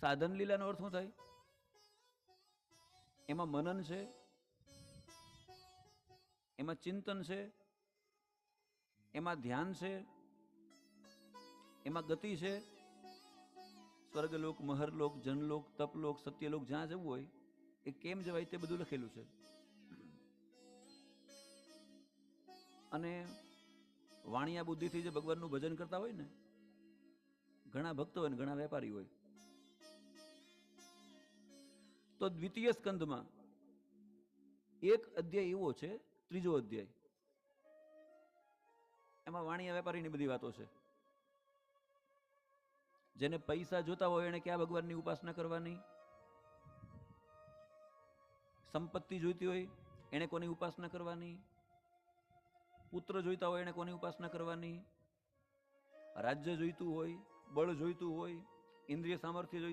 સાધન લીલાનો અર્થ શું થાય? એમાં મનન છે, એમાં ચિંતન છે, એમાં ધ્યાન છે, એમાં ગતિ છે. સ્વર્ગલોક, મહરલોક, જનલોક, તપલોક, સત્યલોક, જ્યાં જવું હોય એ કેમ જવાય તે બધું લખેલું છે. અને વાણિયા બુદ્ધિથી જે ભગવાનનું ભજન કરતા હોય ને, ઘણા ભક્તો હોય ને ઘણા વેપારી હોય. તો દ્વિતીય સ્કંદમાં એક અધ્યાય એવો છે, ત્રીજો અધ્યાય, એમાં વાણિયા વેપારીની બધી વાતો છે. જેને પૈસા જોતા હોય એને ક્યાં ભગવાનની ઉપાસના કરવાની, સંપત્તિ જોઈતી હોય એને કોની ઉપાસના કરવાની, પુત્ર જોઈતા હોય એને કોની ઉપાસના કરવાની, રાજ્ય જોઈતું હોય, બળ જોઈતું હોય, ઇન્દ્રિય સામર્થ્ય જોઈતું